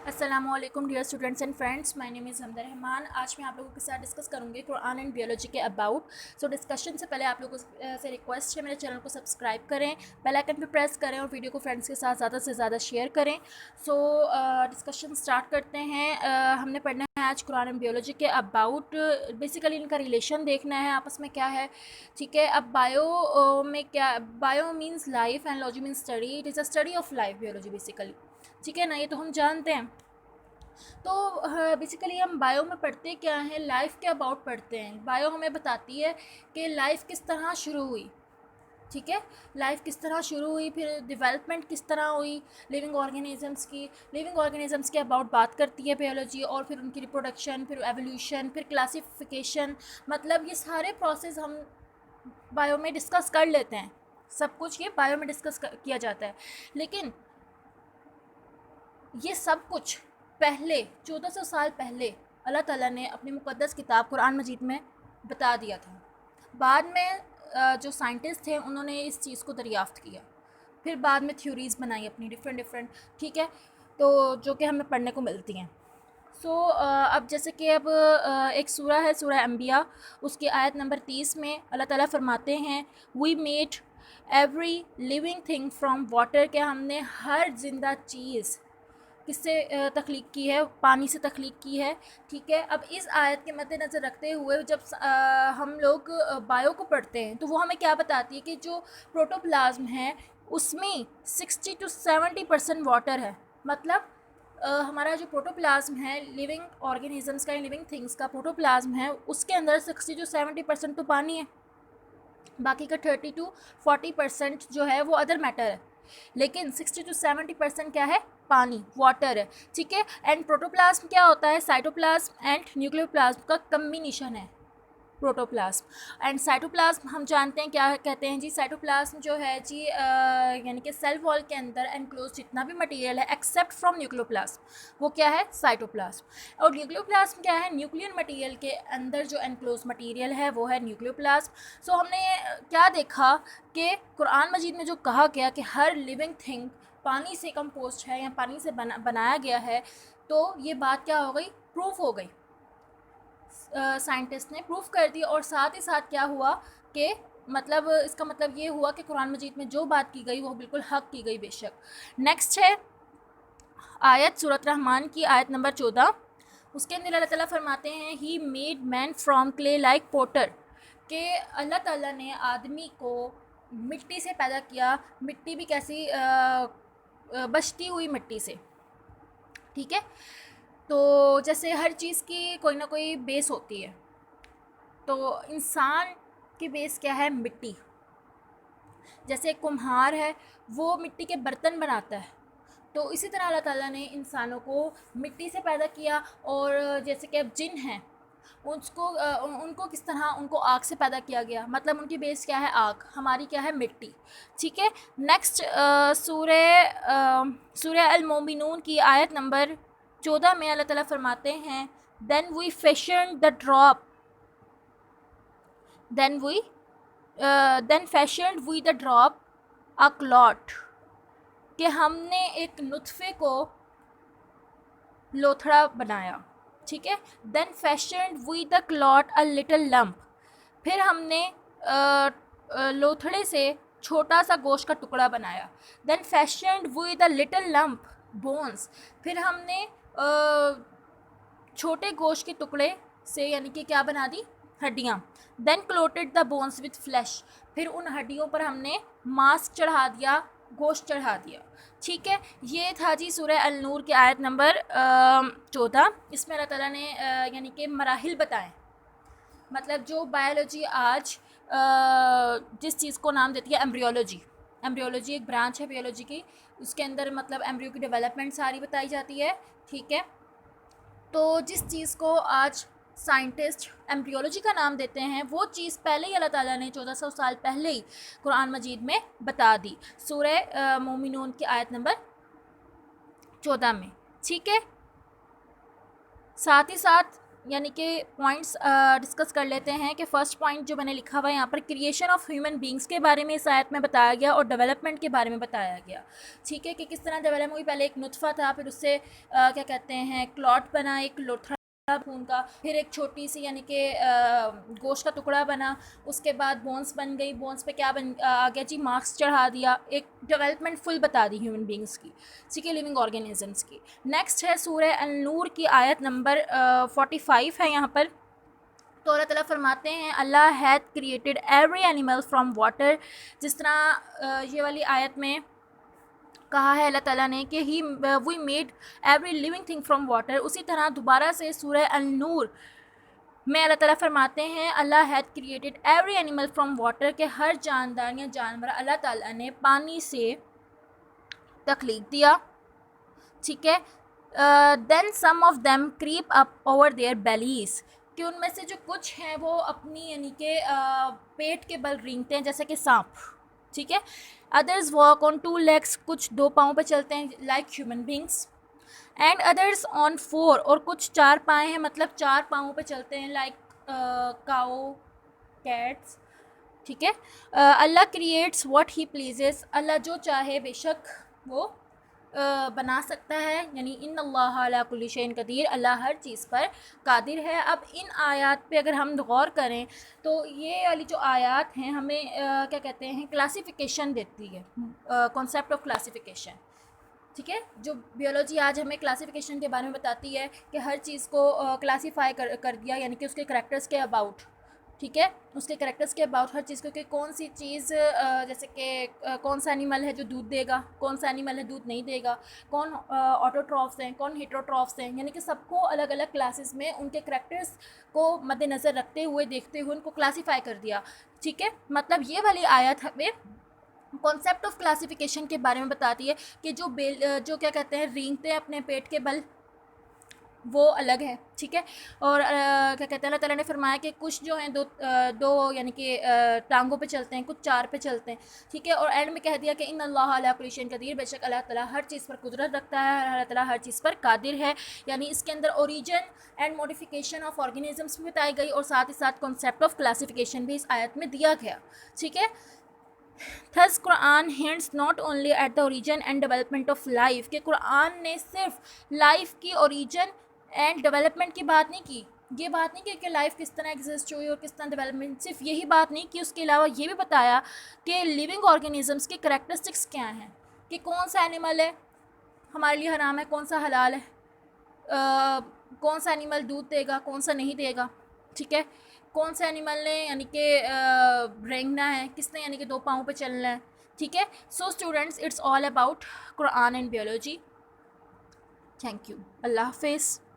السلام علیکم dear students and friends, مائی نیم از حمدہ رحمان۔ آج میں آپ لوگوں کے ساتھ ڈسکس کروں گی قرآن اینڈ بیولوجی کے اباؤٹ۔ سو ڈسکشن سے پہلے آپ لوگوں سے ریکویسٹ ہے میرے چینل کو سبسکرائب کریں، بیل آئکن پہ پریس کریں اور ویڈیو کو فرینڈس کے ساتھ زیادہ سے زیادہ شیئر کریں۔ سو ڈسکشن اسٹارٹ کرتے ہیں۔ ہم نے پڑھنا ہے آج قرآن اینڈ بیولوجی کے اباؤٹ، بیسیکلی ان کا ریلیشن دیکھنا ہے آپس میں کیا ہے، ٹھیک ہے۔ اب بایو میں کیا، bio means life and logy means study, it is a study of life biology basically, ٹھیک ہے نا، یہ تو ہم جانتے ہیں۔ تو بیسیکلی ہم بایو میں پڑھتے کیا ہیں، لائف کے اباؤٹ پڑھتے ہیں۔ بایو ہمیں بتاتی ہے کہ لائف کس طرح شروع ہوئی، ٹھیک ہے، لائف کس طرح شروع ہوئی، پھر ڈیولپمنٹ کس طرح ہوئی لیونگ آرگینزمس کی، لیونگ آرگینزمس کے اباؤٹ بات کرتی ہے بیولوجی، اور پھر ان کی ریپروڈکشن، پھر ایولیوشن، پھر کلاسیفیکیشن، مطلب یہ سارے پروسیس ہم بایو میں ڈسکس کر لیتے ہیں، سب کچھ یہ بایو میں ڈسکس کیا جاتا ہے۔ لیکن یہ سب کچھ پہلے 1400 سال پہلے اللہ تعالیٰ نے اپنی مقدس کتاب قرآن مجید میں بتا دیا تھا۔ بعد میں جو سائنٹسٹ تھے انہوں نے اس چیز کو دریافت کیا، پھر بعد میں تھیوریز بنائی اپنی ڈفرینٹ، ٹھیک ہے، تو جو کہ ہمیں پڑھنے کو ملتی ہیں۔ سو اب جیسے کہ اب ایک سورہ ہے سورہ انبیاء، اس کی آیت نمبر 30 میں اللہ تعالیٰ فرماتے ہیں we made every living thing from water, کہ ہم نے ہر زندہ چیز کس سے تخلیق کی ہے، پانی سے تخلیق کی ہے، ٹھیک ہے۔ اب اس آیت کے مد نظر رکھتے ہوئے جب ہم لوگ بایو کو پڑھتے ہیں تو وہ ہمیں کیا بتاتی ہے کہ جو پروٹوپلازم ہے اس میں 60 to 70% واٹر ہے، مطلب ہمارا جو پروٹوپلازم ہے لیونگ آرگینزمس کا یا لیونگ تھنگس کا پروٹوپلازم ہے، اس کے اندر 60 to 70% تو پانی ہے، باقی کا 30 to 40% جو ہے وہ ادر میٹر ہے، لیکن 60 to 70% کیا ہے، پانی، واٹر ہے، ٹھیک ہے۔ اینڈ پروٹوپلازم کیا ہوتا ہے، سائٹوپلازم اینڈ نیوکلیوپلازم کا کمبینیشن ہے پروٹوپلازم۔ اینڈ سائٹوپلازم ہم جانتے ہیں کیا کہتے ہیں جی، سائٹوپلازم جو ہے جی یعنی کہ سیل وال کے اندر انکلوز جتنا بھی مٹیریل ہے ایکسیپٹ فرام نیوکلیوپلازم، وہ کیا ہے، سائٹوپلازم۔ اور نیوکلیوپلازم کیا ہے، نیوکلیر مٹیریل کے اندر جو انکلوز مٹیریل ہے وہ ہے نیوکلیوپلازم۔ سو ہم نے کیا دیکھا کہ قرآن مجید میں جو کہا گیا کہ ہر لیونگ تھنگ پانی سے کمپوزڈ ہے یا پانی سے بنایا گیا ہے، تو یہ بات کیا ہو گئی، پروف ہو گئی، سائنٹسٹ نے پروف کر دی، اور ساتھ ہی ساتھ کیا ہوا کہ مطلب اس کا مطلب یہ ہوا کہ قرآن مجید میں جو بات کی گئی وہ بالکل حق کی گئی بے شک۔ نیکسٹ ہے آیت سورۃ رحمان کی آیت نمبر 14، اس کے اندر اللہ تعالیٰ فرماتے ہیں he made man from clay like potter, کہ اللہ تعالیٰ نے آدمی کو مٹی سے پیدا کیا، مٹی بھی کیسی، بچتی ہوئی مٹی سے، ٹھیک ہے۔ تو جیسے ہر چیز کی کوئی نہ کوئی بیس ہوتی ہے، تو انسان کی بیس کیا ہے، مٹی۔ جیسے ایک کمہار ہے وہ مٹی کے برتن بناتا ہے، تو اسی طرح اللہ تعالیٰ نے انسانوں کو مٹی سے پیدا کیا، اور جیسے کہ اب جن ہیں ان کو کس طرح، ان کو آگ سے پیدا کیا گیا، مطلب ان کی بیس کیا ہے، آگ، ہماری کیا ہے، مٹی، ٹھیک ہے۔ نیکسٹ سورہ المومنون کی آیت نمبر 14 میں اللہ تعالیٰ فرماتے ہیں then we fashioned the drop, then fashioned we the drop a clot, کہ ہم نے ایک نطفے کو لوتھڑا بنایا، ٹھیک ہے۔ Then fashioned we the clot a little lump, پھر ہم نے لوتھڑے سے چھوٹا سا گوشت کا ٹکڑا بنایا۔ Then fashioned we the little lump bones, پھر ہم نے چھوٹے گوشت کے ٹکڑے سے یعنی کہ کیا بنا دی، ہڈیاں۔ دین کلوٹڈ دا بونس وتھ فلیش، پھر ان ہڈیوں پر ہم نے ماسک چڑھا دیا، گوشت چڑھا دیا، ٹھیک ہے۔ یہ تھا جی سورہ النور کی آیت نمبر 14۔ اس میں اللہ تعالیٰ نے یعنی کہ مراحل بتائیں، مطلب جو بایولوجی آج جس چیز کو نام دیتی ہے ایمبریولوجی، ایمبریولوجی ایک برانچ ہے بیولوجی کی، اس کے اندر مطلب ایمبریو کی ڈیولپمنٹ ساری بتائی جاتی ہے، ٹھیک ہے۔ تو جس چیز کو آج سائنٹسٹ ایمبریولوجی کا نام دیتے ہیں وہ چیز پہلے ہی اللہ تعالیٰ نے 1400 سال پہلے ہی قرآن مجید میں بتا دی، سورہ مومنون کی آیت نمبر 14 میں، ٹھیک ہے۔ ساتھ ہی ساتھ یعنی کہ پوائنٹس ڈسکس کر لیتے ہیں کہ فرسٹ پوائنٹ جو میں نے لکھا ہوا ہے یہاں پر کریشن آف ہیومن بینگس کے بارے میں اس آیت میں بتایا گیا اور ڈیولپمنٹ کے بارے میں بتایا گیا. ٹھیک ہے, کہ کس طرح ڈیولپ ہوئی. پہلے ایک نطفہ تھا, پھر اس سے کیا کہتے ہیں کلاٹ بنا, ایک لوتھڑا خون کا, پھر ایک چھوٹی سی یعنی کہ گوشت کا ٹکڑا بنا, اس کے بعد بونس بن گئی, بونس پہ کیا بن آ گیا جی, مارکس چڑھا دیا. ایک ڈیولپمنٹ فل بتا دی ہیومن بینگس کی, ٹھیک ہے, لیونگ آرگینزمس کی. نیکسٹ ہے سورہ النور کی آیت نمبر 45 ہے یہاں پر. تو اللہ تعالیٰ فرماتے ہیں Allah had created every animal from water. جس طرح یہ والی آیت میں کہا ہے اللہ تعالیٰ نے کہ we made every living thing from water, اسی طرح دوبارہ سے سورہ النور میں اللہ تعالیٰ فرماتے ہیں Allah had created every animal from water, کہ ہر جاندار یا جانور اللہ تعالیٰ نے پانی سے تخلیق دیا. ٹھیک ہے, then some of them creep up over their bellies, کہ ان میں سے جو کچھ ہیں وہ اپنی یعنی کہ پیٹ کے بل رینگتے ہیں جیسے کہ سانپ. ٹھیک ہے, ادرز واک آن 2 legs, کچھ 2 پاؤں پہ چلتے ہیں like human beings. And others on 4, اور کچھ 4 پائے ہیں مطلب 4 پاؤں پہ چلتے ہیں لائک کاؤ, کیٹس. ٹھیک ہے, اللہ کریٹس واٹ ہی پلیزز, اللہ جو چاہے بے شک وہ بنا سکتا ہے, یعنی ان اللہ علی کل شیء قدیر, اللہ ہر چیز پر قادر ہے. اب ان آیات پہ اگر ہم غور کریں تو یہ والی جو آیات ہیں ہمیں کیا کہتے ہیں کلاسیفیکیشن دیتی ہے, کانسیپٹ آف کلاسیفیکیشن. ٹھیک ہے, جو بیولوجی آج ہمیں کلاسیفیکیشن کے بارے میں بتاتی ہے کہ ہر چیز کو کلاسیفائی کر دیا, یعنی کہ اس کے کریکٹرز کے اباؤٹ. ٹھیک ہے, اس کے کریکٹرز کے اباؤٹ ہر چیز کو, کہ کون سی چیز جیسے کہ کون سا اینیمل ہے جو دودھ دے گا, کون سا اینیمل ہے دودھ نہیں دے گا, کون آٹوٹرافس ہیں, کون ہیٹروٹرافس ہیں, یعنی کہ سب کو الگ الگ کلاسز میں ان کے کریکٹرز کو مد نظر رکھتے ہوئے دیکھتے ہوئے ان کو کلاسیفائی کر دیا. ٹھیک ہے, مطلب یہ والی آیت ہمیں کانسیپٹ آف کلاسیفیکیشن کے بارے میں بتاتی ہے کہ جو کیا کہتے ہیں رینگتے ہیں اپنے پیٹ کے بل, وہ الگ ہے. ٹھیک ہے, اور کیا کہتے ہیں اللہ تعالیٰ نے فرمایا کہ کچھ جو ہیں دو یعنی کہ ٹانگوں پہ چلتے ہیں, کچھ 4 پہ چلتے ہیں. ٹھیک ہے, اور اینڈ میں کہہ دیا کہ ان اللہ علی کل شیء قدیر, بے شک اللہ تعالیٰ ہر چیز پر قدرت رکھتا ہے, اللہ تعالیٰ ہر چیز پر قادر ہے. یعنی اس کے اندر origin and modification of organisms بھی بتائی گئی, اور ساتھ ہی ساتھ کانسیپٹ آف کلاسیفیکیشن بھی اس آیت میں دیا گیا. ٹھیک ہے, Thus Quran hints not only at the origin and development of life, کہ قرآن نے صرف لائف کی اوریجن اینڈ ڈیولپمنٹ کی بات نہیں کی, یہ بات نہیں کی کہ لائف کس طرح ایگزسٹ ہوئی اور کس طرح ڈیولپمنٹ, صرف یہی بات نہیں کی, اس کے علاوہ یہ بھی بتایا کہ لیونگ آرگینزمس کی کریکٹرسٹکس کیا ہیں, کہ کون سا اینیمل ہے ہمارے لیے حرام ہے, کون سا حلال ہے, کون سا اینیمل دودھ دے گا, کون سا نہیں دے گا. ٹھیک ہے, کون سے اینیمل نے یعنی کہ رینگنا ہے, کس نے یعنی کہ 2 پاؤں پہ چلنا ہے. ٹھیک ہے, so students it's all about Quran and biology. Thank you, Allah حافظ.